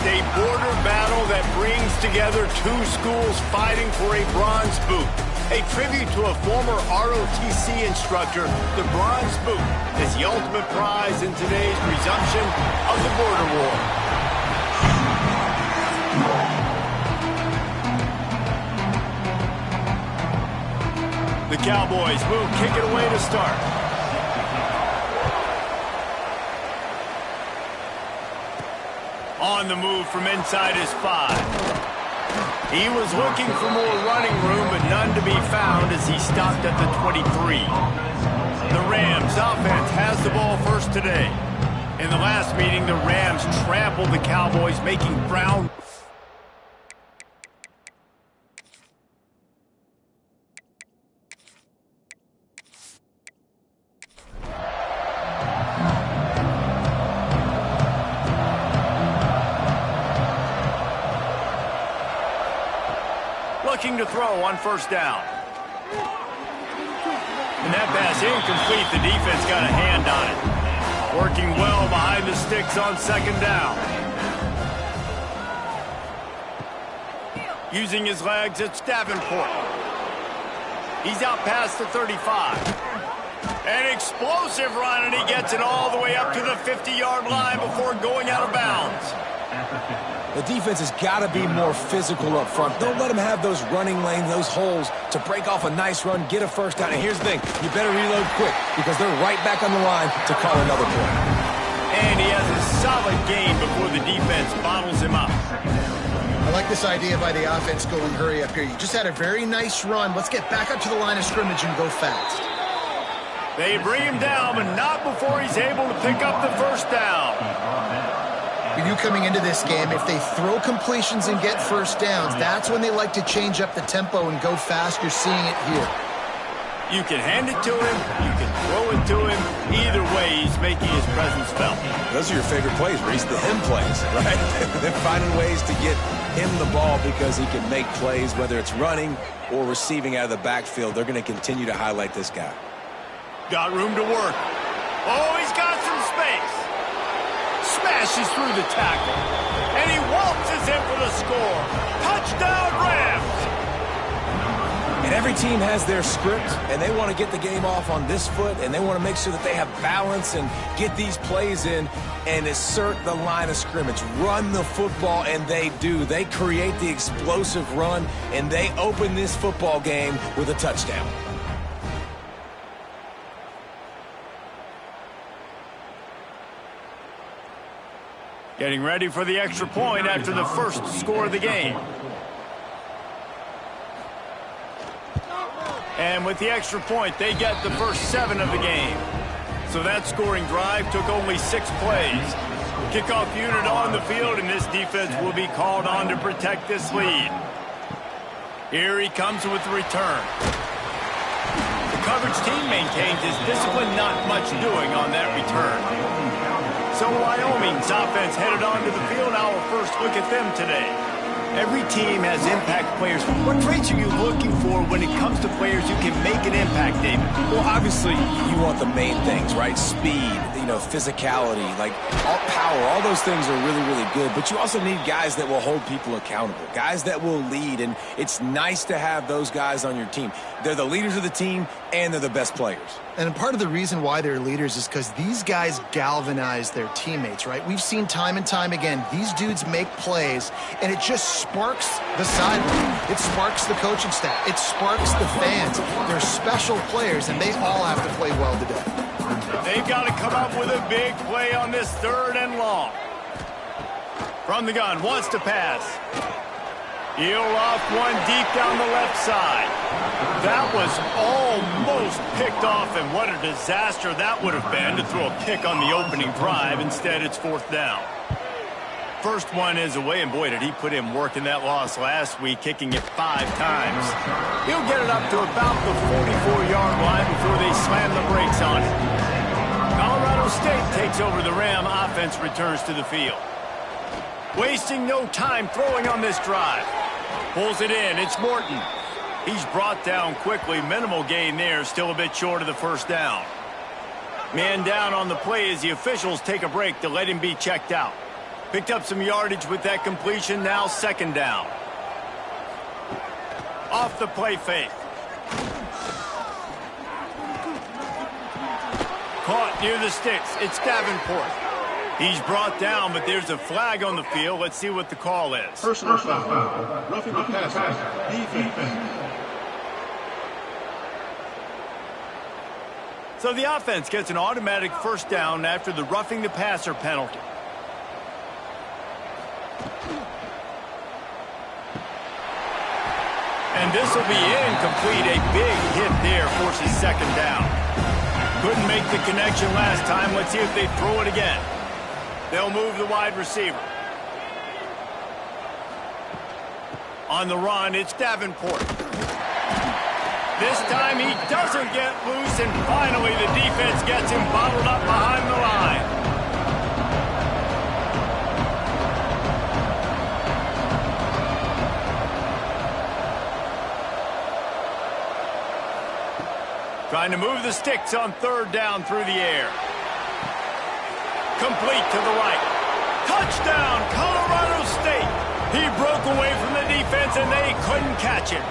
a border battle that brings together two schools fighting for a bronze boot. A tribute to a former ROTC instructor, the bronze boot is the ultimate prize in today's resumption of the border war. The Cowboys will kick it away to start. On the move from inside his 5. He was looking for more running room, but none to be found as he stopped at the 23. The Rams offense has the ball first today. In the last meeting, the Rams trampled the Cowboys, making Brown... Looking to throw on first down. And that pass incomplete. The defense got a hand on it. Working well behind the sticks on second down. Using his legs, it's Davenport. He's out past the 35. An explosive run, and he gets it all the way up to the 50-yard line before going out of bounds. The defense has got to be more physical up front. Don't let them have those running lanes, those holes to break off a nice run, get a first down. And here's the thing, you better reload quick because they're right back on the line to call another play. And he has a solid gain before the defense bottles him up. I like this idea by the offense going hurry up here. You just had a very nice run. Let's get back up to the line of scrimmage and go fast. They bring him down, but not before he's able to pick up the first down. You knew coming into this game, if they throw completions and get first downs, that's when they like to change up the tempo and go fast. You're seeing it here. You can hand it to him, you can throw it to him. Either way, he's making his presence felt. Those are your favorite plays, Reese, the him plays, right? They're finding ways to get him the ball because he can make plays, whether it's running or receiving out of the backfield. They're going to continue to highlight this guy. Got room to work. Oh, he's got some space. Smashes through the tackle. And he waltzes in for the score. Touchdown, Rams! And every team has their script, and they want to get the game off on this foot, and they want to make sure that they have balance and get these plays in and assert the line of scrimmage. Run the football, and they do. They create the explosive run, and they open this football game with a touchdown. Getting ready for the extra point after the first score of the game. And with the extra point, they get the first 7 of the game. So that scoring drive took only 6 plays. Kickoff unit on the field, and this defense will be called on to protect this lead. Here he comes with the return. The coverage team maintains his discipline, not much doing on that return. So Wyoming's offense headed onto the field. Our first look at them today. Every team has impact players. What traits are you looking for when it comes to players who can make an impact, David? Well, obviously, you want the main things, right? Speed, physicality, like all power. All those things are really, really good. But you also need guys that will hold people accountable, guys that will lead. And it's nice to have those guys on your team. They're the leaders of the team, and they're the best players. And part of the reason why they're leaders is because these guys galvanize their teammates, right? We've seen time and time again, these dudes make plays, and it just sparks the sideline. It sparks the coaching staff. It sparks the fans. They're special players, and they all have to play well today. They've got to come up with a big play on this 3rd and long. From the gun, wants to pass. He'll off one deep down the left side. That was almost picked off, and what a disaster that would have been to throw a pick on the opening drive. Instead, it's 4th down. First one is away, and boy, did he put in work in that loss last week, kicking it 5 times. He'll get it up to about the 44-yard line before they slam the brakes on it. Colorado State takes over the Ram. Offense returns to the field. Wasting no time throwing on this drive. Pulls it in. It's Morton. He's brought down quickly. Minimal gain there. Still a bit short of the first down. Man down on the play as the officials take a break to let him be checked out. Picked up some yardage with that completion, now second down. Off the play fake. Caught near the sticks. It's Davenport. He's brought down, but there's a flag on the field. Let's see what the call is. Personal foul. Roughing the passer. Defense. So the offense gets an automatic first down after the roughing the passer penalty. And this will be incomplete. A big hit there forces second down. Couldn't make the connection last time. Let's see if they throw it again. They'll move the wide receiver. On the run, it's Davenport. This time he doesn't get loose, and finally the defense gets him bottled up behind the line. Trying to move the sticks on third down through the air. Complete to the right. Touchdown, Colorado State. He broke away from the defense, and they couldn't catch it.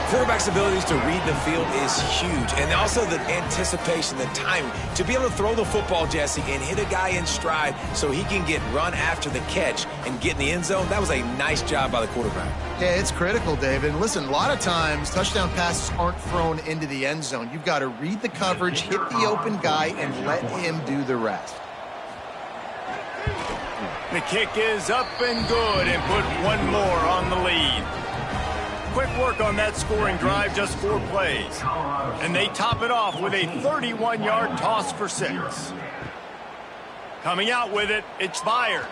Quarterback's abilities to read the field is huge, and also the anticipation, the timing. To be able to throw the football, Jesse, and hit a guy in stride so he can get run after the catch and get in the end zone, that was a nice job by the quarterback. Yeah, it's critical, David. And listen, a lot of times touchdown passes aren't thrown into the end zone. You've got to read the coverage, hit the open guy, and let him do the rest. The kick is up and good, and put one more on the lead. Quick work on that scoring drive, just 4 plays. And they top it off with a 31-yard toss for 6. Coming out with it, it's fired.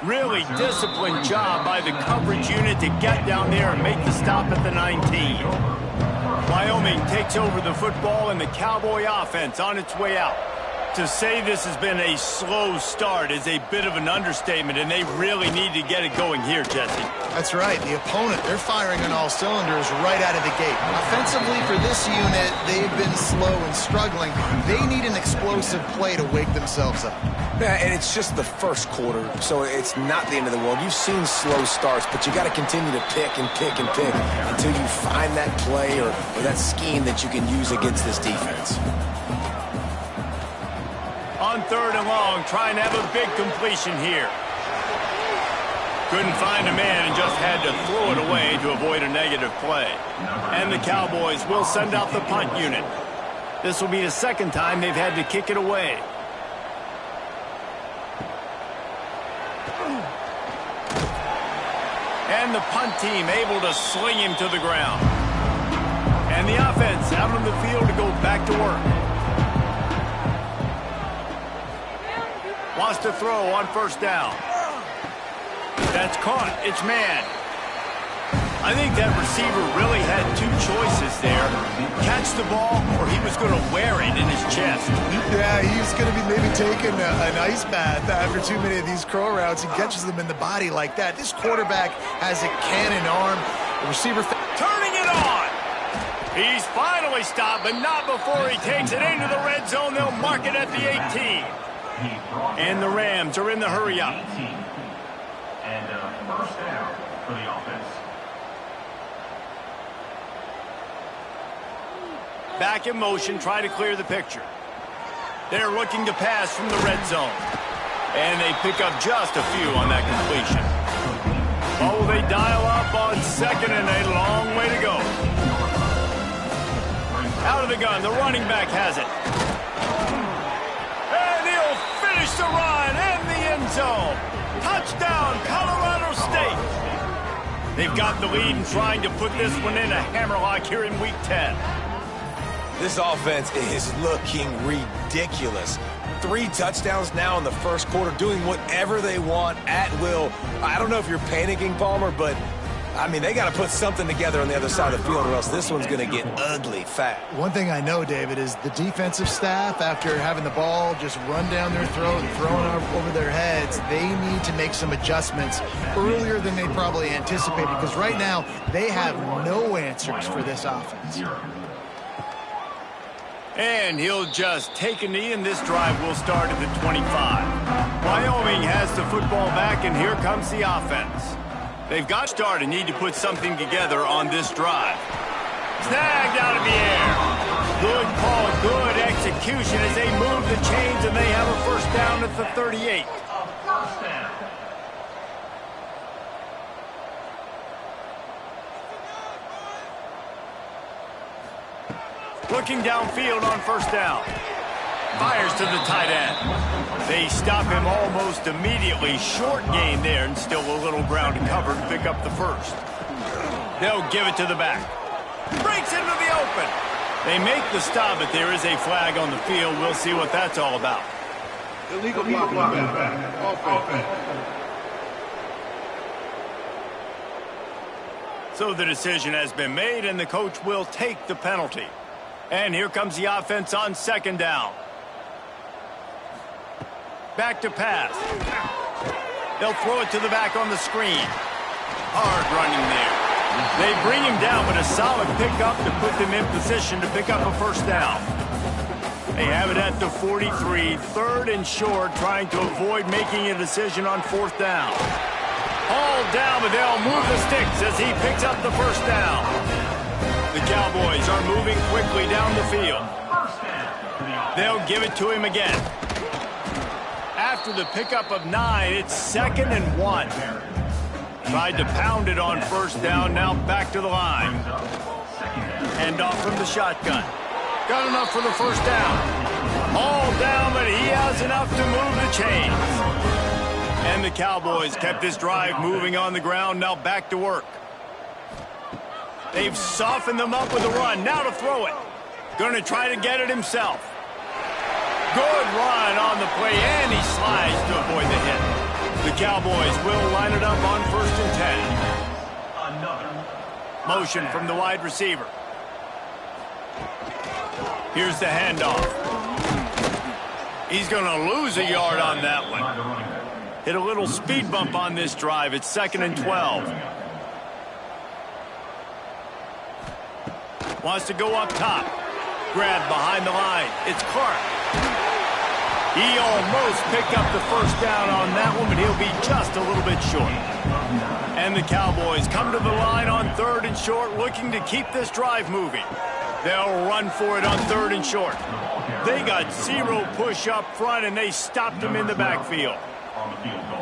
Really disciplined job by the coverage unit to get down there and make the stop at the 19. Wyoming takes over the football, and the Cowboy offense on its way out. To say this has been a slow start is a bit of an understatement, and they really need to get it going here, Jesse. That's right. The opponent, they're firing on all cylinders right out of the gate. Offensively, for this unit, they've been slow and struggling. They need an explosive play to wake themselves up. Yeah, and it's just the first quarter, so it's not the end of the world. You've seen slow starts, but you got to continue to pick and pick and pick until you find that play or that scheme that you can use against this defense. On third and long, trying to have a big completion here. Couldn't find a man and just had to throw it away to avoid a negative play. And the Cowboys will send out the punt unit. This will be the second time they've had to kick it away. And the punt team able to sling him to the ground. And the offense out on the field to go back to work. Wants to throw on first down. That's caught. It's man. I think that receiver really had 2 choices there. Catch the ball, or he was going to wear it in his chest. Yeah, he's going to be maybe taking an ice bath after too many of these crow routes. He catches them in the body like that. This quarterback has a cannon arm. The receiver turning it on. He's finally stopped, but not before he takes it into the red zone. They'll mark it at the 18. And the Rams are in the hurry-up. And first down for the offense. Back in motion, try to clear the picture. They're looking to pass from the red zone. And they pick up just a few on that completion. Oh, they dial up on second, and a long way to go. Out of the gun, the running back has it. The run in the end zone. Touchdown, Colorado State. They've got the lead and trying to put this one in a hammerlock here in Week 10. This offense is looking ridiculous. 3 touchdowns now in the first quarter, doing whatever they want at will. I don't know if you're panicking, Palmer, but I mean, they got to put something together on the other side of the field, or else this one's going to get ugly fast. One thing I know, David, is the defensive staff, after having the ball just run down their throat and thrown over their heads, they need to make some adjustments earlier than they probably anticipated, because right now they have no answers for this offense. And he'll just take a knee, and this drive will start at the 25. Wyoming has the football back, and here comes the offense. They've got started, need to put something together on this drive. Snagged out of the air. Good call, good execution as they move the chains, and they have a first down at the 38. Looking downfield on first down. Fires to the tight end. They stop him almost immediately. Short gain there, and still a little ground to cover to pick up the first. They'll give it to the back. Breaks into the open. They make the stop, but there is a flag on the field. We'll see what that's all about. Illegal blocking back. Offense. So the decision has been made, and the coach will take the penalty. And here comes the offense on second down. Back to pass. They'll throw it to the back on the screen. Hard running there. They bring him down, but a solid pickup to put them in position to pick up a first down. They have it at the 43, third and short, trying to avoid making a decision on fourth down. Hauled down, but they'll move the sticks as he picks up the first down. The Cowboys are moving quickly down the field. They'll give it to him again. After the pickup of 9, it's 2nd and 1. Tried to pound it on first down, now back to the line. Hand off from the shotgun. Got enough for the first down. All down, but he has enough to move the chains. And the Cowboys kept this drive moving on the ground, now back to work. They've softened them up with a run, now to throw it. Going to try to get it himself. Good run on the play, and he slides to avoid the hit. The Cowboys will line it up on 1st and 10. Motion from the wide receiver. Here's the handoff. He's going to lose a yard on that one. Hit a little speed bump on this drive. It's 2nd and 12. Wants to go up top. Grab behind the line. It's Clark. He almost picked up the first down on that one, but he'll be just a little bit short. And the Cowboys come to the line on 3rd and short, looking to keep this drive moving. They'll run for it on 3rd and short. They got 0 push up front, and they stopped him in the backfield.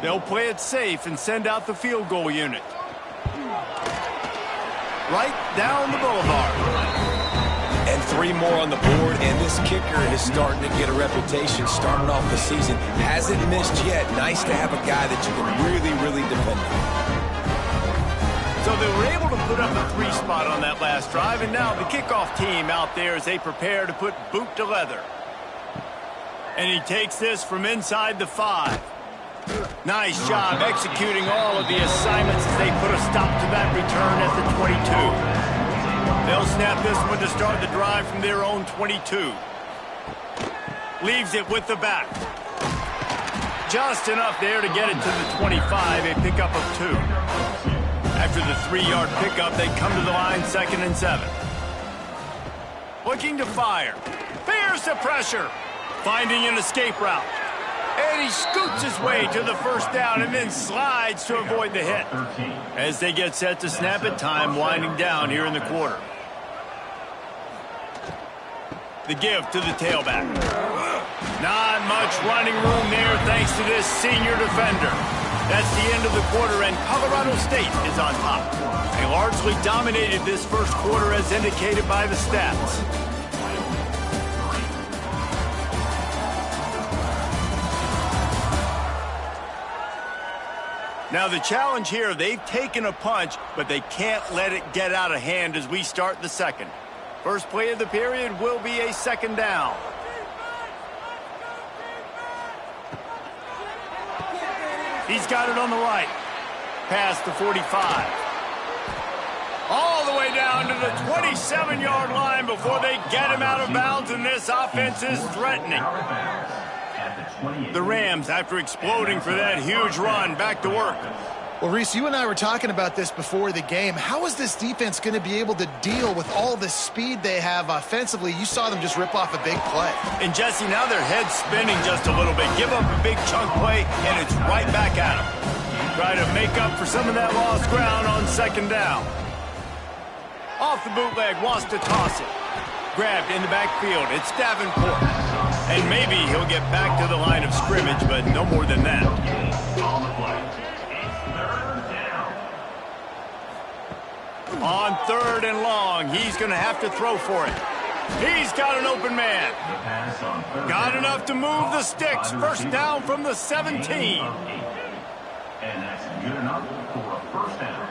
They'll play it safe and send out the field goal unit. Right down the boulevard. And 3 more on the board, and this kicker is starting to get a reputation starting off the season. Hasn't missed yet. Nice to have a guy that you can really depend on. So they were able to put up a 3 spot on that last drive, and now the kickoff team out there as they prepare to put boot to leather. And he takes this from inside the 5. Nice job executing all of the assignments as they put a stop to that return at the 22. They'll snap this one to start the drive from their own 22. Leaves it with the back. Just enough there to get it to the 25, a pickup of 2. After the 3-yard pickup, they come to the line 2nd and 7. Looking to fire. Fears the pressure. Finding an escape route. And he scoots his way to the first down and then slides to avoid the hit. As they get set to snap it, time winding down here in the quarter. The give to the tailback. Not much running room there thanks to this senior defender. That's the end of the quarter, and Colorado State is on top. They largely dominated this first quarter as indicated by the stats. Now the challenge here, they've taken a punch, but they can't let it get out of hand as we start the second. First play of the period will be a 2nd down. He's got it on the right. Past the 45. All the way down to the 27-yard line before they get him out of bounds, and this offense is threatening. The Rams, after exploding for that huge run, back to work. Well, Reese, you and I were talking about this before the game. How is this defense going to be able to deal with all the speed they have offensively? You saw them just rip off a big play. And, Jesse, now their head's spinning just a little bit. Give up a big chunk play, and it's right back at them. Try to make up for some of that lost ground on second down. Off the bootleg, wants to toss it. Grabbed in the backfield. It's Davenport. And maybe he'll get back to the line of scrimmage, but no more than that. On third and long, he's going to have to throw for it. He's got an open man. Got enough to move the sticks. First down from the 17. And that's good enough for a first down.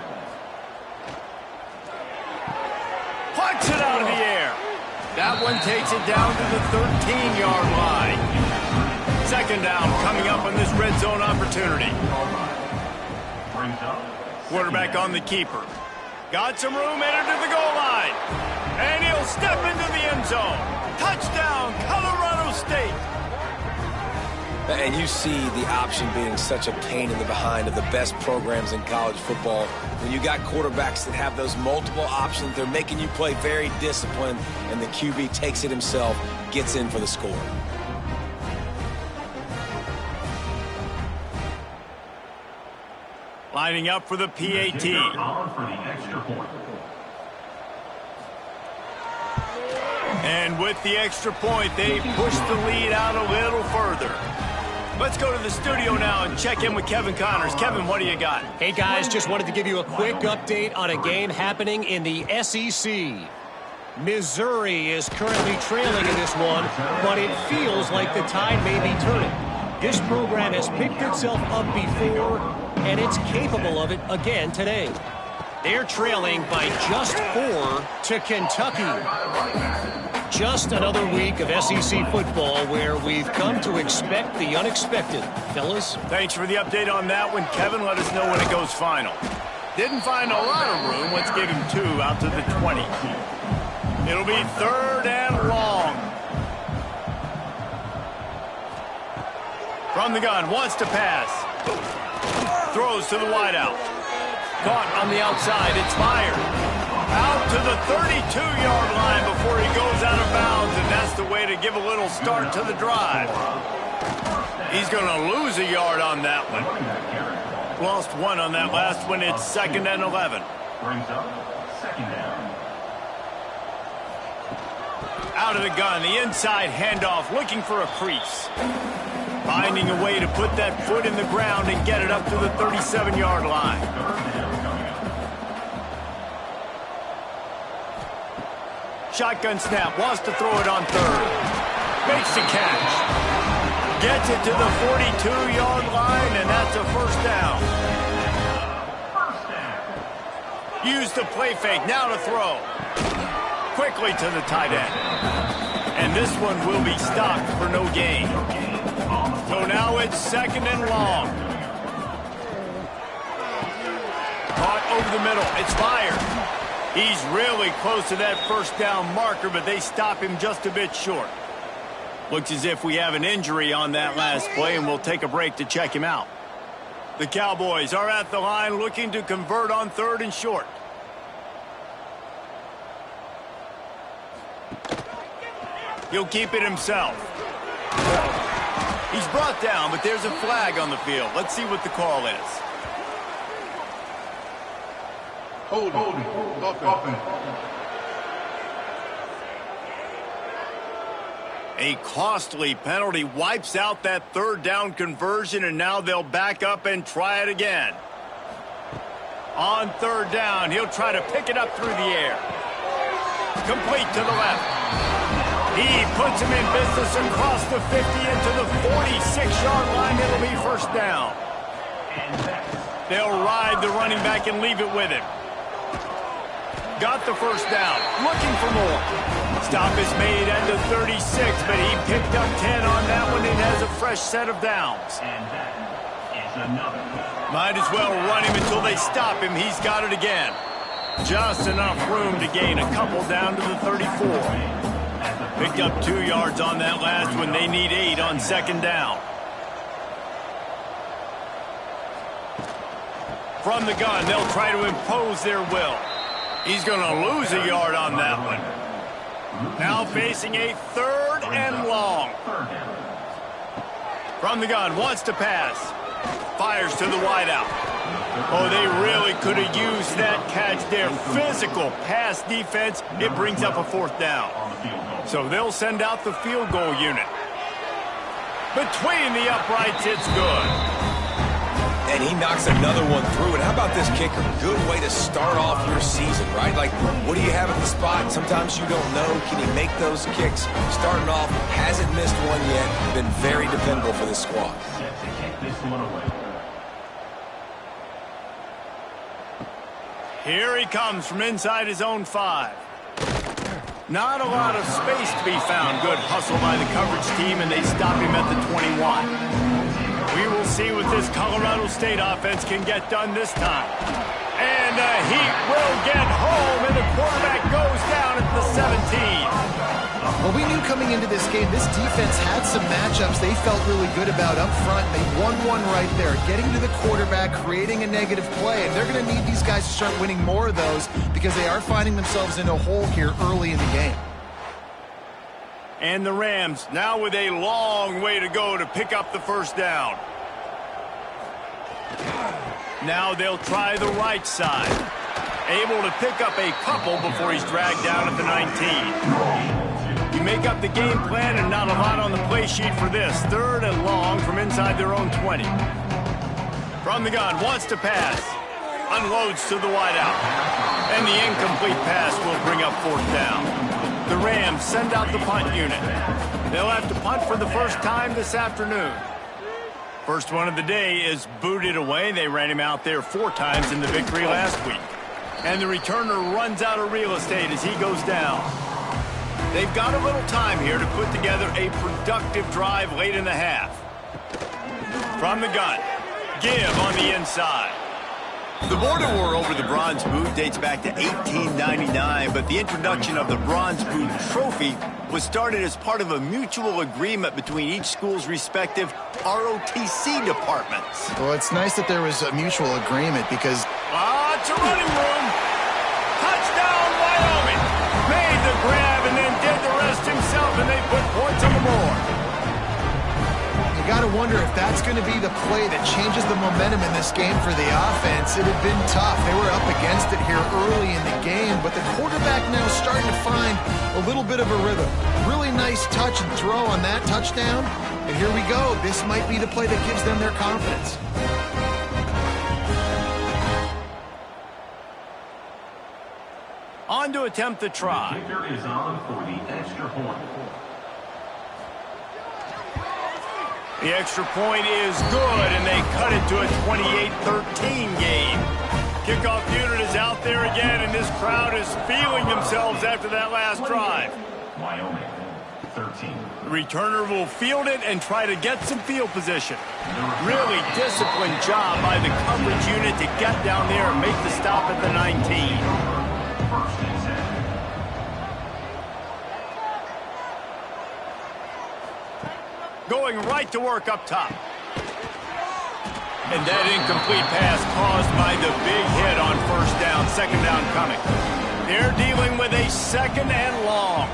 Plucks it out of the air. That one takes it down to the 13-yard line. Second down coming up on this red zone opportunity. Quarterback on the keeper. Got some room, headed to the goal line. And he'll step into the end zone. Touchdown, Colorado State. And you see the option being such a pain in the behind of the best programs in college football. When you got quarterbacks that have those multiple options, they're making you play very disciplined, and the QB takes it himself, gets in for the score. Lining up for the PAT. And with the extra point, they push the lead out a little further. Let's go to the studio now and check in with Kevin Connors. Kevin, what do you got? Hey, guys, just wanted to give you a quick update on a game happening in the SEC. Missouri is currently trailing in this one, but it feels like the tide may be turning. This program has picked itself up before, and it's capable of it again today. They're trailing by just 4 to Kentucky. Just another week of SEC football where we've come to expect the unexpected. Fellas? Thanks for the update on that one, Kevin. Let us know when it goes final. Didn't find a lot of room. Let's give him 2 out to the 20. It'll be third and long. From the gun, wants to pass. Throws to the wideout. Caught on the outside. It's fired. Out to the 32-yard line before he goes out of bounds, and that's the way to give a little start to the drive. He's going to lose a yard on that one. Lost 1 on that last one. It's second and 11. Brings up second down. Out of the gun, the inside handoff, looking for a crease. Finding a way to put that foot in the ground and get it up to the 37-yard line. Shotgun snap, wants to throw it on third. Makes the catch. Gets it to the 42-yard line, and that's a first down. Use the play fake, now to throw. Quickly to the tight end. And this one will be stopped for no gain. So now it's second and long. Caught over the middle. It's fired. He's really close to that first down marker, but they stop him just a bit short. Looks as if we have an injury on that last play, and we'll take a break to check him out. The Cowboys are at the line looking to convert on third and short. He'll keep it himself. He's brought down, but there's a flag on the field. Let's see what the call is. Holding. A costly penalty wipes out that third down conversion, and now they'll back up and try it again. On third down, he'll try to pick it up through the air. Complete to the left. He puts him in business across the 50 into the 46-yard line. It'll be first down. They'll ride the running back and leave it with him. Got the first down. Looking for more. Stop is made at the 36, but he picked up 10 on that one and has a fresh set of downs. And that is another. Might as well run him until they stop him. He's got it again. Just enough room to gain a couple down to the 34. Picked up 2 yards on that last one. They need 8 on second down. From the gun, they'll try to impose their will. He's going to lose a yard on that one. Now facing a 3rd and long. From the gun, wants to pass. Fires to the wideout. Oh, they really could have used that catch there. Physical pass defense. It brings up a 4th down. So they'll send out the field goal unit. Between the uprights, it's good. And he knocks another one through. And how about this kicker? Good way to start off your season, right? Like, what do you have at the spot? Sometimes you don't know. Can he make those kicks? Starting off, hasn't missed one yet. Been very dependable for this squad. Set to kick this one away. Here he comes from inside his own 5. Not a lot of space to be found. Good hustle by the coverage team, and they stop him at the 21. We will see what this Colorado State offense can get done this time. And he will get home, and the quarterback goes down at the 17. Well, we knew coming into this game, this defense had some matchups they felt really good about up front. They won one right there, getting to the quarterback, creating a negative play. And they're going to need these guys to start winning more of those because they are finding themselves in a hole here early in the game. And the Rams now with a long way to go to pick up the 1st down. Now they'll try the right side. Able to pick up a couple before he's dragged down at the 19. You make up the game plan and not a lot on the play sheet for this. 3rd and long from inside their own 20. From the gun, wants to pass. Unloads to the wideout. And the incomplete pass will bring up 4th down. The Rams send out the punt unit. They'll have to punt for the first time this afternoon. First one of the day is booted away. They ran him out there 4 times in the victory last week. And the returner runs out of real estate as he goes down. They've got a little time here to put together a productive drive late in the half. From the gun, give on the inside. The border war over the Bronze Boot dates back to 1899, but the introduction of the Bronze Boot Trophy was started as part of a mutual agreement between each school's respective ROTC departments. Well, it's nice that there was a mutual agreement because... It's a running room. Touchdown, Wyoming. Made the grab and then did the rest himself, and they put points on the board. You got to wonder if that's going to be the play that changes the momentum in this game for the offense. It had been tough. They were up against it here early in the game, but the quarterback now starting to find a little bit of a rhythm. Really nice touch and throw on that touchdown. And here we go. This might be the play that gives them their confidence. On to attempt the try. The kicker is on for the extra point. The extra point is good, and they cut it to a 28-13 game. Kickoff unit is out there again, and this crowd is feeling themselves after that last drive. Wyoming, 13. The returner will field it and try to get some field position. Really disciplined job by the coverage unit to get down there and make the stop at the 19. First and 10. Going right to work up top. And that incomplete pass caused by the big hit on 1st down, 2nd down coming. They're dealing with a 2nd and long.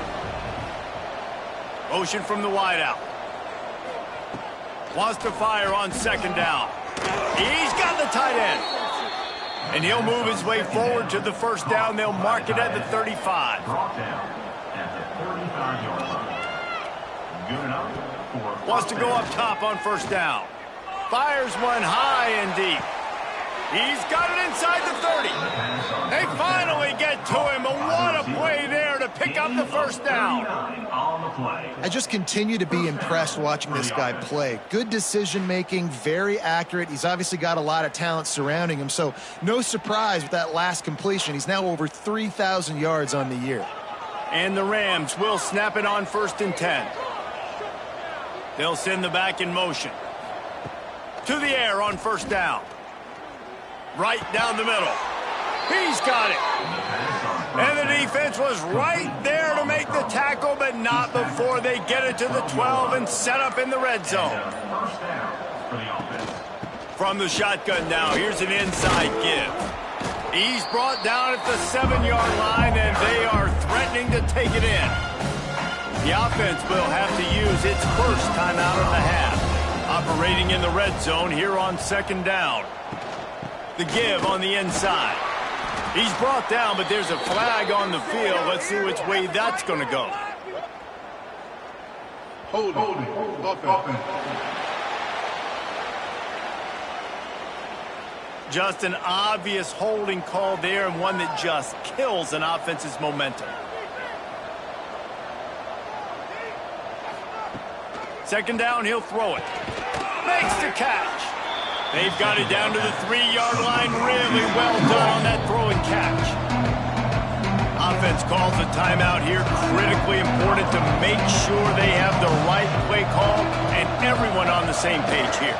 Motion from the wideout. Wants to fire on 2nd down. He's got the tight end. And he'll move his way forward to the 1st down. They'll mark it at the 35. Brought down at the 35-yard line. Good enough. Wants to go up top on 1st down. Fires one high and deep. He's got it inside the 30. They finally get to him, but what a play there to pick up the 1st down. I just continue to be impressed watching this guy play. Good decision-making, very accurate. He's obviously got a lot of talent surrounding him, so no surprise with that last completion. He's now over 3,000 yards on the year. And the Rams will snap it on 1st and 10. They'll send the back in motion. To the air on 1st down. Right down the middle. He's got it. And the defense was right there to make the tackle, but not before they get it to the 12 and set up in the red zone. From the shotgun now, here's an inside give. He's brought down at the 7-yard line, and they are threatening to take it in. The offense will have to use its first timeout of the half. Operating in the red zone here on 2nd down. The give on the inside. He's brought down, but there's a flag on the field. Let's see which way that's going to go. Hold offense. Just an obvious holding call there, and one that just kills an offense's momentum. 2nd down, he'll throw it. Makes the catch. They've got it down to the 3-yard line. Really well done on that throw and catch. Offense calls a timeout here. Critically important to make sure they have the right play call and everyone on the same page here.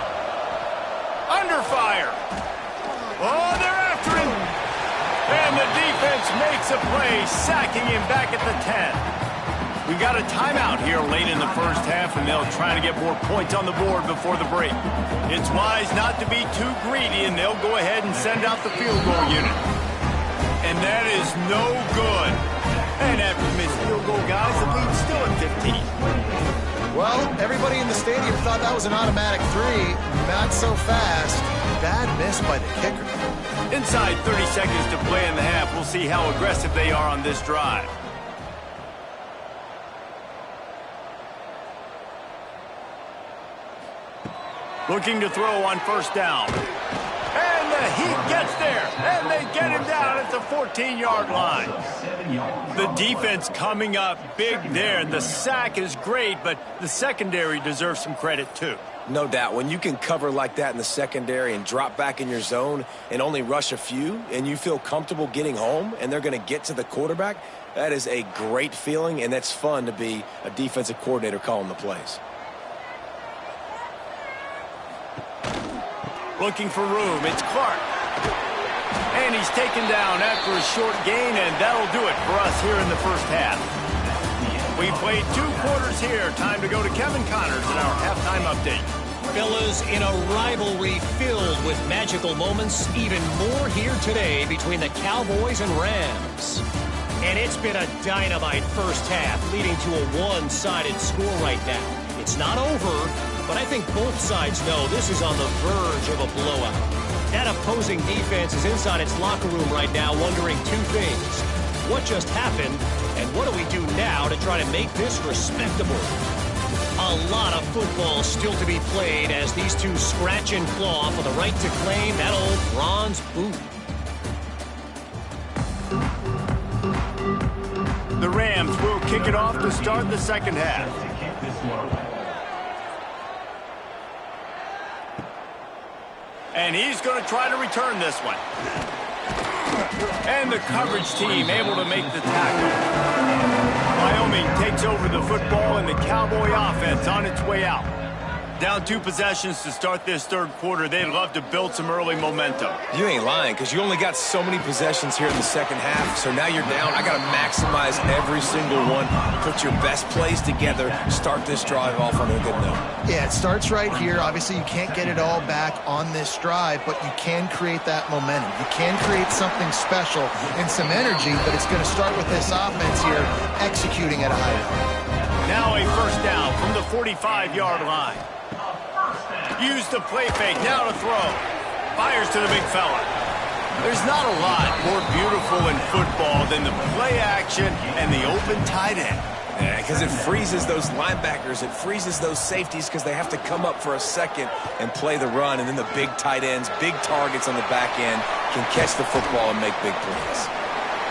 Under fire. Oh, they're after him. And the defense makes a play, sacking him back at the 10. We got a timeout here late in the first half, and they'll try to get more points on the board before the break. It's wise not to be too greedy, and they'll go ahead and send out the field goal unit. And that is no good. And after missed field goal, guys, the lead's still at 15. Well, everybody in the stadium thought that was an automatic 3. Not so fast. Bad miss by the kicker. Inside 30 seconds to play in the half. We'll see how aggressive they are on this drive. Looking to throw on 1st down. And the heat gets there. And they get him down at the 14-yard line. The defense coming up big there. The sack is great, but the secondary deserves some credit too. No doubt. When you can cover like that in the secondary and drop back in your zone and only rush a few, and you feel comfortable getting home and they're going to get to the quarterback, that is a great feeling, and that's fun to be a defensive coordinator calling the plays. Looking for room, it's Clark. And he's taken down after a short gain, and that'll do it for us here in the first half. We played 2 quarters here. Time to go to Kevin Connors in our halftime update. Fellas, in a rivalry filled with magical moments, even more here today between the Cowboys and Rams. And it's been a dynamite first half, leading to a one-sided score right now. It's not over, but I think both sides know this is on the verge of a blowout. That opposing defense is inside its locker room right now wondering 2 things. What just happened, and what do we do now to try to make this respectable? A lot of football still to be played as these two scratch and claw for the right to claim that old bronze boot. The Rams will kick it off to start the second half. And he's going to try to return this one. And the coverage team able to make the tackle. Wyoming takes over the football, and the Cowboy offense on its way out. Down 2 possessions to start this third quarter. They'd love to build some early momentum. You ain't lying, because you only got so many possessions here in the second half, so now you're down. I got to maximize every single one. Put your best plays together. Start this drive off on a good note. Yeah, it starts right here. Obviously, you can't get it all back on this drive, but you can create that momentum. You can create something special and some energy, but it's going to start with this offense here executing at a high level. Now a first down from the 45-yard line. Use the play fake, now to throw. Fires to the big fella. There's not a lot more beautiful in football than the play action and the open tight end. Yeah, because it freezes those linebackers. It freezes those safeties because they have to come up for a second and play the run. And then the big tight ends, big targets on the back end can catch the football and make big plays.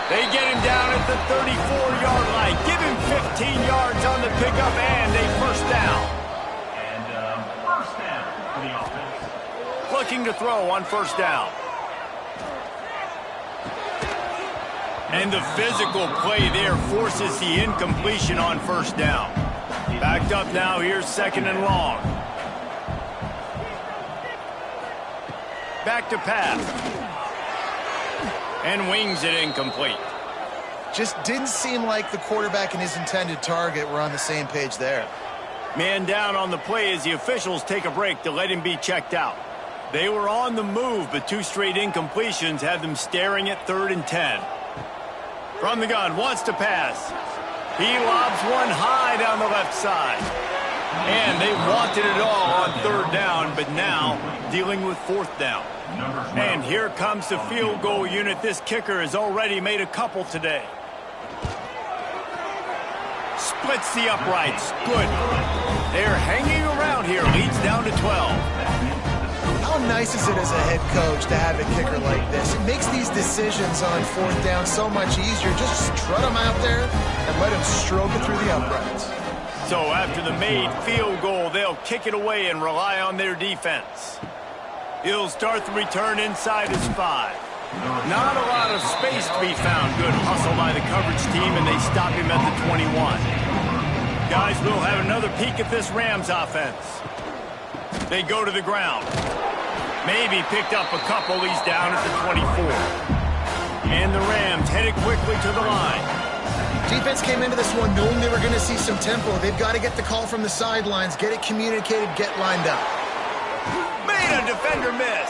They get him down at the 34-yard line. Give him 15 yards on the pickup and a first down. Looking to throw on first down. And the physical play there forces the incompletion on first down. Backed up now, here's 2nd and long. Back to pass. And wings it incomplete. Just didn't seem like the quarterback and his intended target were on the same page there. Man down on the play as the officials take a break to let him be checked out. They were on the move, but 2 straight incompletions had them staring at 3rd and 10. From the gun, wants to pass. He lobs one high down the left side. And they wanted it all on 3rd down, but now dealing with 4th down. And here comes the field goal unit. This kicker has already made a couple today. Splits the uprights. Good. They're hanging around here. Leads down to 12. How nice is it as a head coach to have a kicker like this? It makes these decisions on 4th down so much easier. Just strut him out there and let him stroke it through the uprights. So after the made field goal, they'll kick it away and rely on their defense. He'll start the return inside his 5. Not a lot of space to be found. Good hustle by the coverage team, and they stop him at the 21. Guys, we'll have another peek at this Rams offense. They go to the ground. Maybe picked up a couple. He's down at the 24. And the Rams headed quickly to the line. Defense came into this one knowing they were going to see some tempo. They've got to get the call from the sidelines, get it communicated, get lined up. Made a defender miss.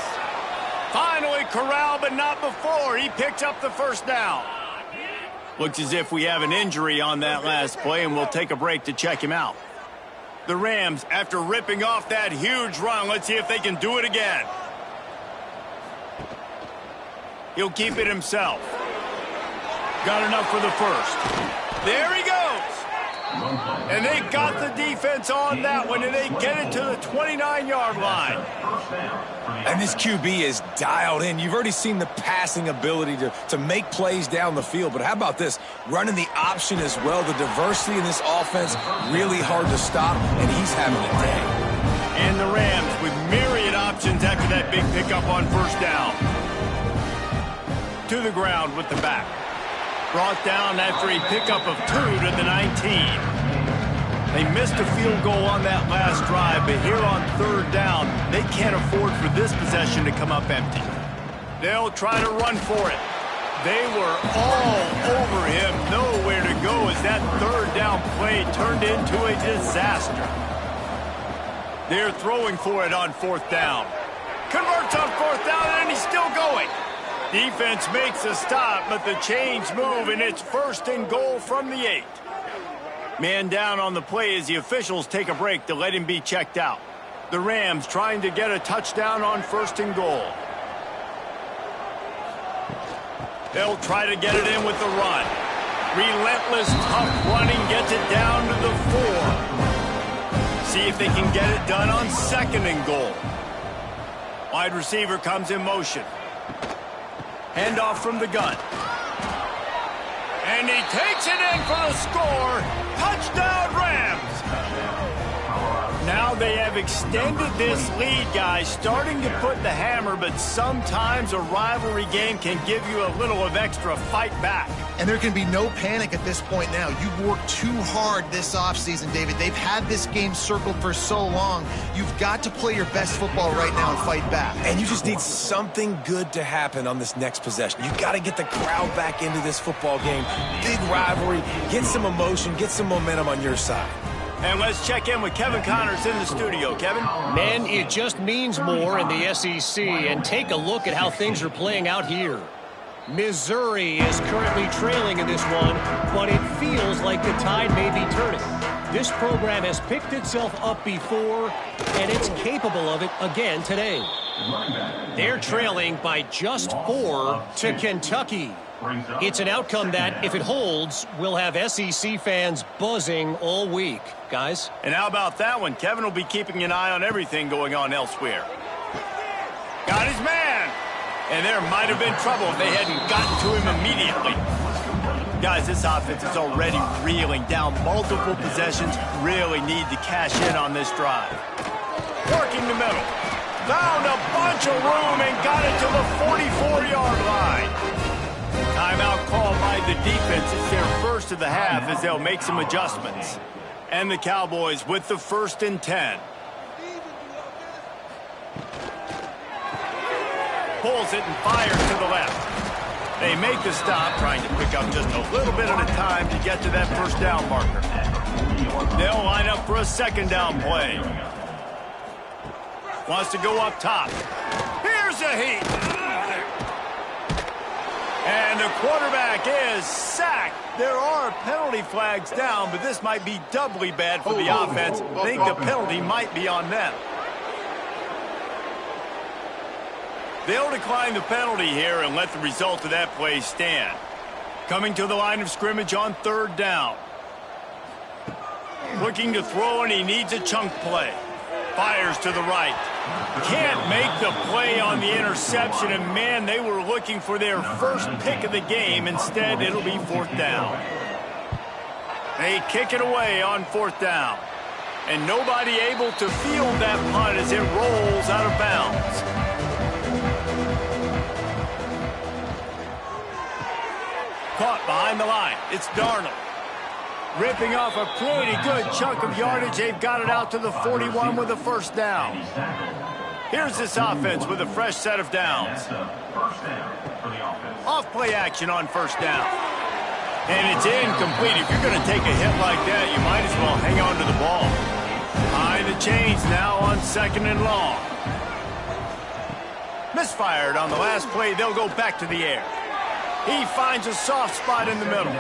Finally corralled, but not before. He picked up the 1st down. Looks as if we have an injury on that last play, and we'll take a break to check him out. The Rams, after ripping off that huge run, let's see if they can do it again. He'll keep it himself. Got enough for the 1st. There he goes. And they got the defense on that one, and they get it to the 29-yard line. And this QB is dialed in. You've already seen the passing ability to make plays down the field. But how about this? Running the option as well. The diversity in this offense, really hard to stop, and he's having a day. And the Rams with myriad options after that big pickup on 1st down. To the ground with the back. Brought down after a pickup of 2 to the 19. They missed a field goal on that last drive, but here on 3rd down, they can't afford for this possession to come up empty. They'll try to run for it. They were all over him, nowhere to go as that 3rd down play turned into a disaster. They're throwing for it on 4th down. Converts on 4th down, and he's still going. Defense makes a stop, but the chains move, and it's 1st and goal from the 8. Man down on the play as the officials take a break to let him be checked out. The Rams trying to get a touchdown on 1st and goal. They'll try to get it in with the run. Relentless, tough running gets it down to the 4. See if they can get it done on 2nd and goal. Wide receiver comes in motion. Handoff from the gun. And he takes it in for the score. Touchdown, Rams. Now they have extended this lead, guys, starting to put the hammer, but sometimes a rivalry game can give you a little of extra fight back. And there can be no panic at this point now. You've worked too hard this offseason, David. They've had this game circled for so long. You've got to play your best football right now and fight back. And you just need something good to happen on this next possession. You've got to get the crowd back into this football game. Big rivalry. Get some emotion. Get some momentum on your side. And let's check in with Kevin Connors in the studio. Kevin? Man, it just means more in the SEC. And take a look at how things are playing out here. Missouri is currently trailing in this one, but it feels like the tide may be turning. This program has picked itself up before, and it's capable of it again today. They're trailing by just 4 to Kentucky. It's an outcome that, if it holds, will have SEC fans buzzing all week. Guys? And how about that one? Kevin will be keeping an eye on everything going on elsewhere. Got his man! And there might have been trouble if they hadn't gotten to him immediately. Guys, this offense is already reeling down multiple possessions. Really need to cash in on this drive. Working the middle. Found a bunch of room and got it to the 44-yard line. Timeout called by the defense. It's their first of the half as they'll make some adjustments. And the Cowboys with the 1st and 10. Pulls it and fires to the left. They make the stop, trying to pick up just a little bit at a time to get to that 1st down marker. They'll line up for a 2nd down play. Wants to go up top. There's the heat. And the quarterback is sacked. There are penalty flags down, but this might be doubly bad for the offense. I think the penalty might be on them. They'll decline the penalty here and let the result of that play stand. Coming to the line of scrimmage on 3rd down. Looking to throw, and he needs a chunk play. Fires to the right. Can't make the play on the interception, and man, they were looking for their first pick of the game. Instead, it'll be 4th down. They kick it away on 4th down. And nobody able to field that punt as it rolls out of bounds. Caught behind the line. It's Darnold. Ripping off a pretty good chunk of yardage. They've got it out to the 41 with a 1st down. Here's this offense with a fresh set of downs. Off play action on 1st down. And it's incomplete. If you're going to take a hit like that, you might as well hang on to the ball. High the chains now on 2nd and long. Misfired on the last play. They'll go back to the air. He finds a soft spot in the middle.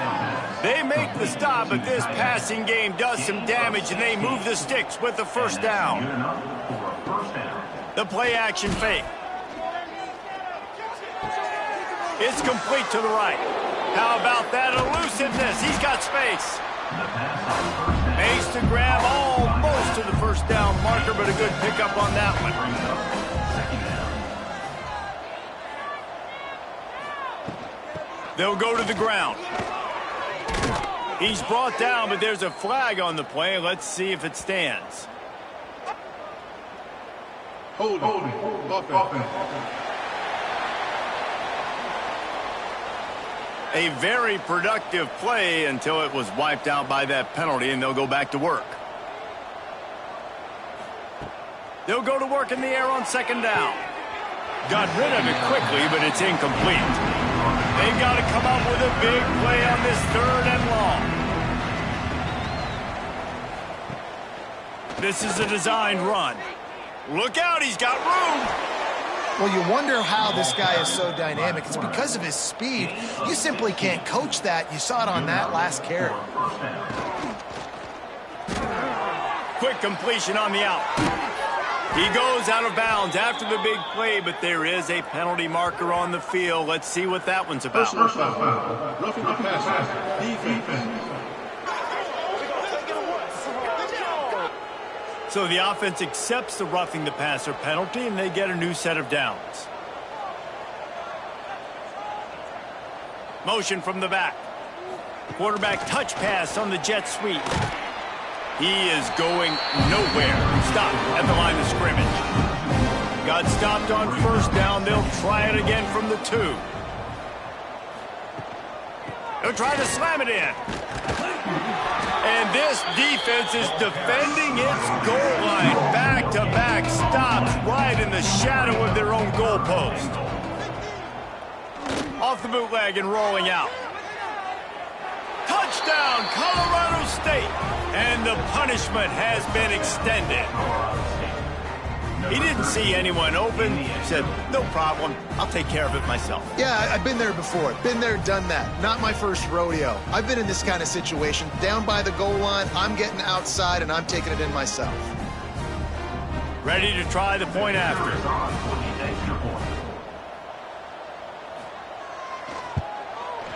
They make the stop, but this passing game does some damage, and they move the sticks with the 1st down. The play action fake. It's complete to the right. How about that elusiveness? He's got space. Makes to grab almost to the 1st down marker, but a good pickup on that one. They'll go to the ground. He's brought down, but there's a flag on the play. Let's see if it stands. Hold it. A very productive play until it was wiped out by that penalty, and they'll go back to work. They'll go to work in the air on 2nd down. Got rid of it quickly, but it's incomplete. They've got to come up with a big play on this 3rd and long. This is a designed run. Look out, he's got room. Well, you wonder how this guy is so dynamic. It's because of his speed. You simply can't coach that. You saw it on that last carry. Quick completion on the out. He goes out of bounds after the big play, but there is a penalty marker on the field. Let's see what that one's about. Roughing the passer. Defense. So the offense accepts the roughing the passer penalty, and they get a new set of downs. Motion from the back. Quarterback touch pass on the jet sweep. He is going nowhere. Stop at the line of scrimmage. Got stopped on 1st down. They'll try it again from the 2. They'll try to slam it in. And this defense is defending its goal line. Back-to-back stops right in the shadow of their own goalpost. Off the bootleg and rolling out. Touchdown, Colorado State. And the punishment has been extended. He didn't see anyone open. He said, no problem. I'll take care of it myself. Yeah, I've been there before. Been there, done that. Not my first rodeo. I've been in this kind of situation. Down by the goal line, I'm getting outside, and I'm taking it in myself. Ready to try the point after.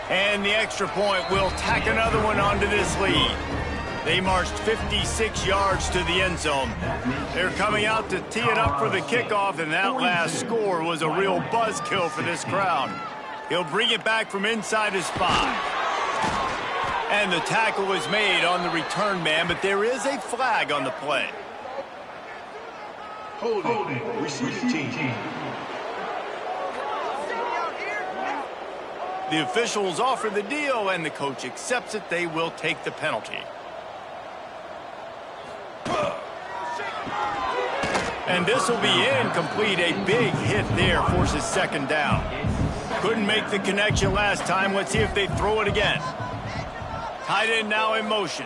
And the extra point will tack another one onto this lead. They marched 56 yards to the end zone. They're coming out to tee it up for the kickoff, and that last score was a real buzzkill for this crowd. He'll bring it back from inside his 5. And the tackle is made on the return man, but there is a flag on the play. Holding. Receiving team. The officials offer the deal, and the coach accepts it. They will take the penalty. And this will be incomplete. A big hit there forces 2nd down. Couldn't make the connection last time. Let's see if they throw it again. Tight end now in motion.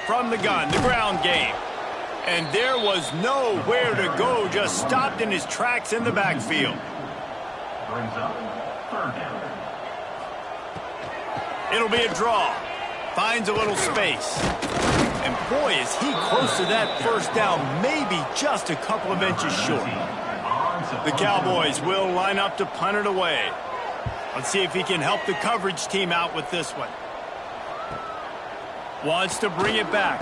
From the gun, the ground game. And there was nowhere to go, just stopped in his tracks in the backfield. Brings up third down. It'll be a draw. Finds a little space. And boy, is he close to that first down, maybe just a couple of inches short. The Cowboys will line up to punt it away. Let's see if he can help the coverage team out with this one. Wants to bring it back.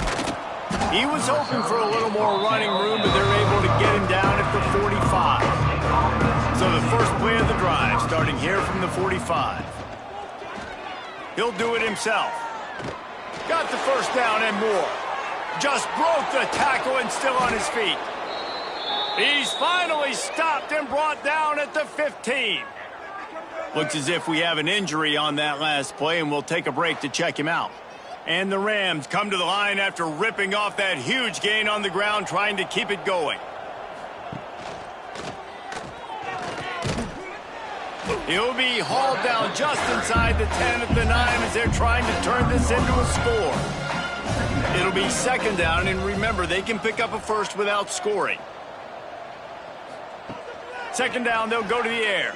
He was hoping for a little more running room, but they're able to get him down at the 45. So the first play of the drive, starting here from the 45. He'll do it himself. Got the first down and more. Just broke the tackle and still on his feet. He's finally stopped and brought down at the 15. Looks as if we have an injury on that last play, and we'll take a break to check him out. And the Rams come to the line after ripping off that huge gain on the ground, trying to keep it going. He'll be hauled down just inside the 10 at the 9 as they're trying to turn this into a score. It'll be second down, and remember, they can pick up a first without scoring. Second down, they'll go to the air.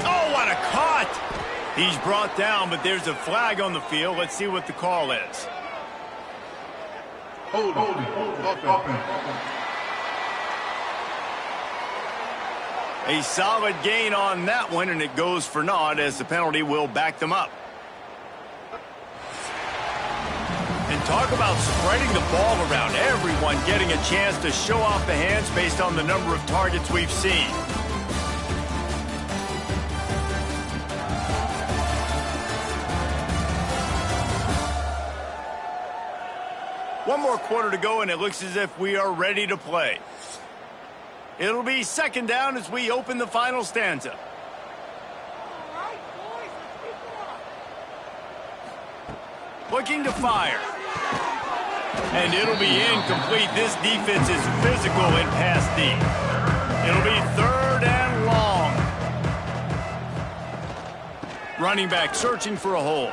Oh, what a cut! He's brought down, but there's a flag on the field. Let's see what the call is. Hold on. A solid gain on that one, and it goes for naught as the penalty will back them up. And talk about spreading the ball around, everyone getting a chance to show off the hands based on the number of targets we've seen. One more quarter to go, and it looks as if we are ready to play. It'll be second down as we open the final stanza. Looking to fire. And it'll be incomplete. This defense is physical in pass deep. It'll be third and long. Running back searching for a hole.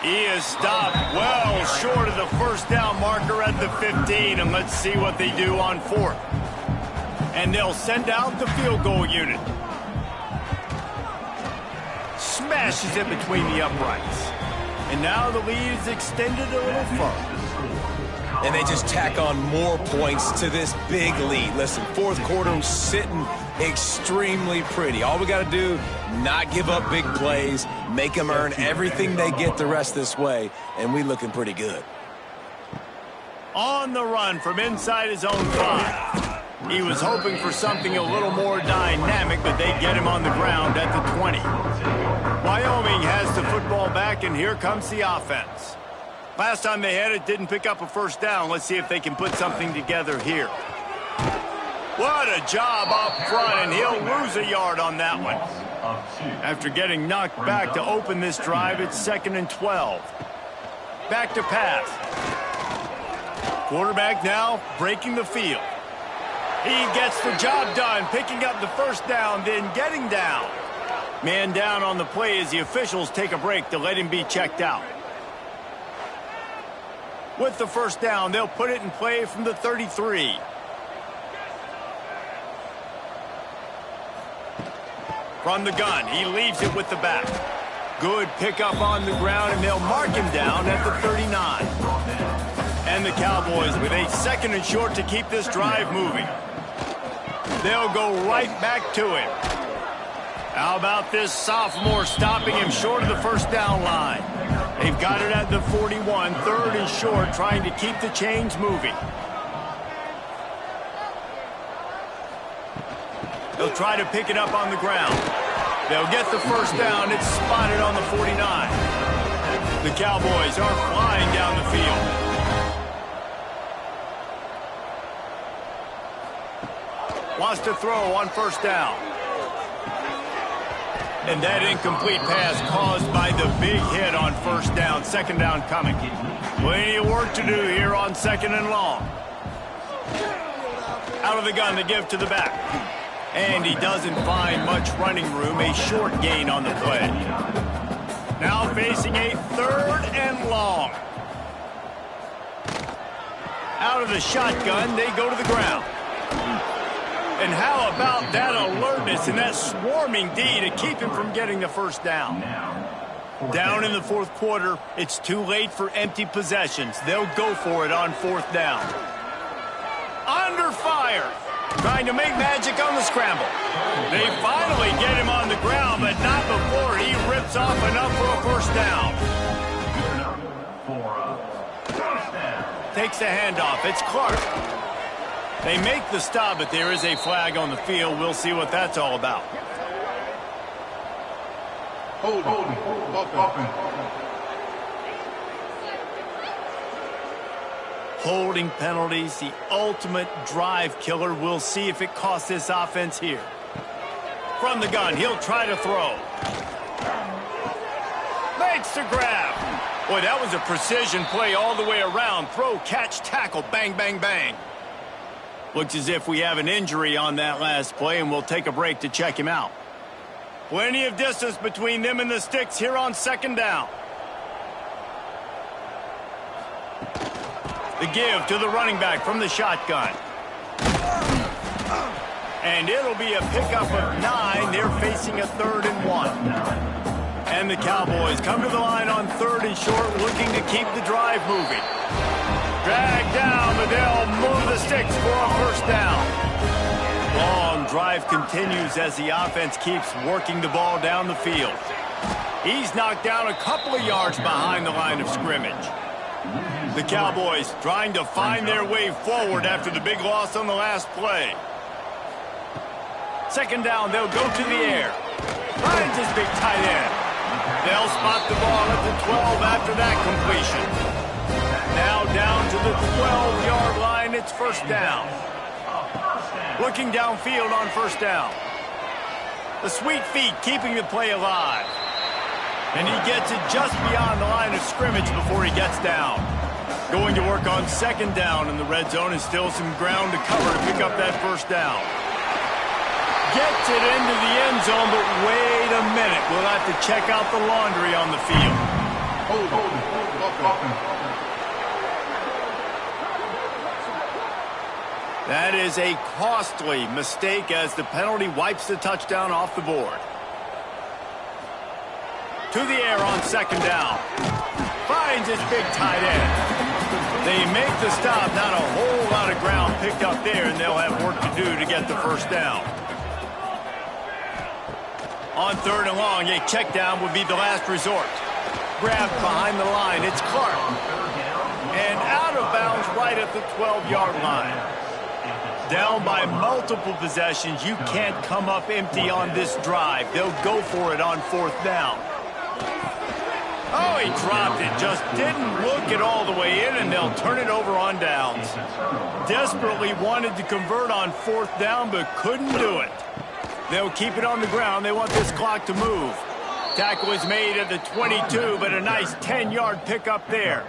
He is stopped well short of the first down marker at the 15, and let's see what they do on fourth. And they'll send out the field goal unit. Smashes it between the uprights. And now the lead is extended a little further. And they just tack on more points to this big lead. Listen, fourth quarter sitting extremely pretty. All we got to do, not give up big plays, make them earn everything they get the rest this way, and we looking pretty good. On the run from inside his own 5. He was hoping for something a little more dynamic, but they get him on the ground at the 20. Wyoming has the football back, and here comes the offense. Last time they had it, didn't pick up a first down. Let's see if they can put something together here. What a job up front, and he'll lose a yard on that one. After getting knocked back to open this drive, it's 2nd and 12. Back to pass. Quarterback now breaking the field. He gets the job done, picking up the first down, then getting down. Man down on the play as the officials take a break to let him be checked out. With the first down, they'll put it in play from the 33. From the gun, he leaves it with the back. Good pickup on the ground, and they'll mark him down at the 39. And the Cowboys with a 2nd and short to keep this drive moving. They'll go right back to him. How about this sophomore stopping him short of the first down line? They've got it at the 41, 3rd and short, trying to keep the chains moving. They'll try to pick it up on the ground. They'll get the first down. It's spotted on the 49. The Cowboys are flying down the field. Wants to throw on first down. And that incomplete pass caused by the big hit on first down. Second down coming. Plenty of work to do here on 2nd and long. Out of the gun to give to the back. And he doesn't find much running room. A short gain on the play. Now facing a 3rd and long. Out of the shotgun, they go to the ground. And how about that alertness and that swarming D to keep him from getting the first down? Down in the 4th quarter, it's too late for empty possessions. They'll go for it on 4th down. Under fire. Trying to make magic on the scramble. They finally get him on the ground, but not before he rips off enough for a first down. Takes the handoff. It's Clark. They make the stop, but there is a flag on the field. We'll see what that's all about. Holding penalties, the ultimate drive killer. We'll see if it costs this offense here. From the gun, he'll try to throw. Makes the grab. Boy, that was a precision play all the way around. Throw, catch, tackle, bang, bang, bang. Looks as if we have an injury on that last play, and we'll take a break to check him out. Plenty of distance between them and the sticks here on 2nd down. The give to the running back from the shotgun. And it'll be a pickup of 9. They're facing a 3rd and 1. And the Cowboys come to the line on 3rd and short, looking to keep the drive moving. Drag down, but they'll move the sticks for a first down. Long drive continues as the offense keeps working the ball down the field. He's knocked down a couple of yards behind the line of scrimmage. The Cowboys trying to find their way forward after the big loss on the last play. 2nd down, they'll go to the air. Finds his big tight end. They'll spot the ball at the 12 after that completion. Now down to the 12-yard line, it's first down. Looking downfield on first down. The sweet feet keeping the play alive. And he gets it just beyond the line of scrimmage before he gets down. Going to work on 2nd down in the red zone, and still some ground to cover to pick up that first down. Gets it into the end zone, but wait a minute. We'll have to check out the laundry on the field. That is a costly mistake as the penalty wipes the touchdown off the board. To the air on 2nd down. Finds his big tight end. They make the stop. Not a whole lot of ground picked up there, and they'll have work to do to get the first down. On 3rd and long, a check down would be the last resort. Grabbed behind the line. It's Clark. And out of bounds right at the 12-yard line. Down by multiple possessions. You can't come up empty on this drive. They'll go for it on 4th down. Oh, he dropped it. Just didn't look it all the way in, and they'll turn it over on downs. Desperately wanted to convert on 4th down, but couldn't do it. They'll keep it on the ground. They want this clock to move. Tackle is made at the 22, but a nice 10-yard pickup there.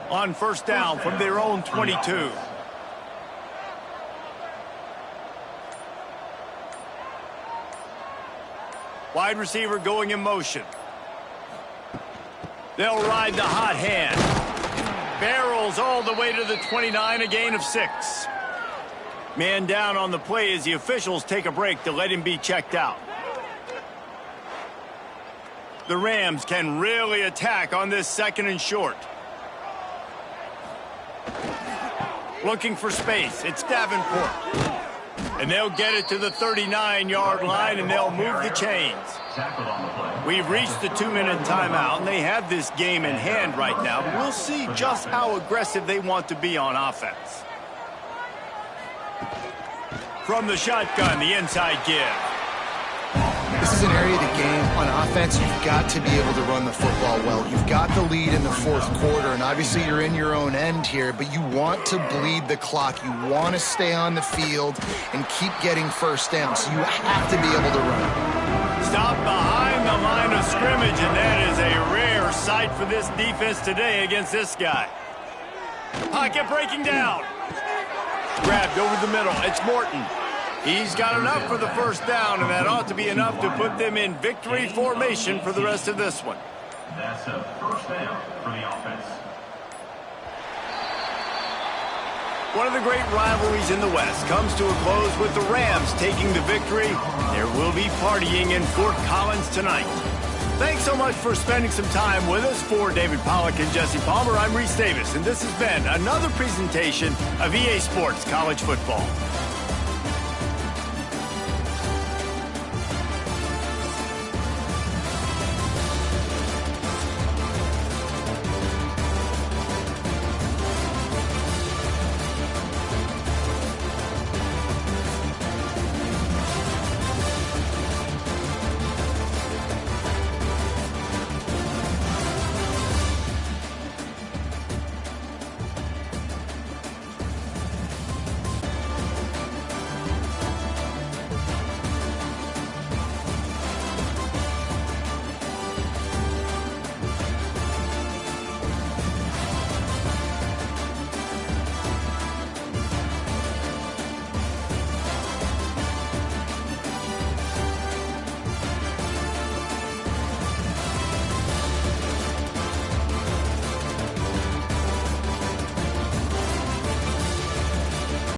On first down from their own 22. Wide receiver going in motion. They'll ride the hot hand. Barrels all the way to the 29, a gain of 6. Man down on the play as the officials take a break to let him be checked out. The Rams can really attack on this 2nd and short. Looking for space. It's Davenport. And they'll get it to the 39-yard line, and they'll move the chains. We've reached the 2-minute timeout, and they have this game in hand right now. But we'll see just how aggressive they want to be on offense. From the shotgun, the inside give. This is an area of the game. On offense, you've got to be able to run the football well. You've got the lead in the 4th quarter, and obviously you're in your own end here, but you want to bleed the clock. You want to stay on the field and keep getting first down, so you have to be able to run. Stop behind the line of scrimmage, and that is a rare sight for this defense today against this guy. Pocket breaking down. Grabbed over the middle. It's Morton. He's got enough for the first down, and that ought to be enough to put them in victory formation for the rest of this one. That's a first down for the offense. One of the great rivalries in the West comes to a close with the Rams taking the victory. There will be partying in Fort Collins tonight. Thanks so much for spending some time with us. For David Pollack and Jesse Palmer, I'm Reese Davis, and this has been another presentation of EA Sports College Football.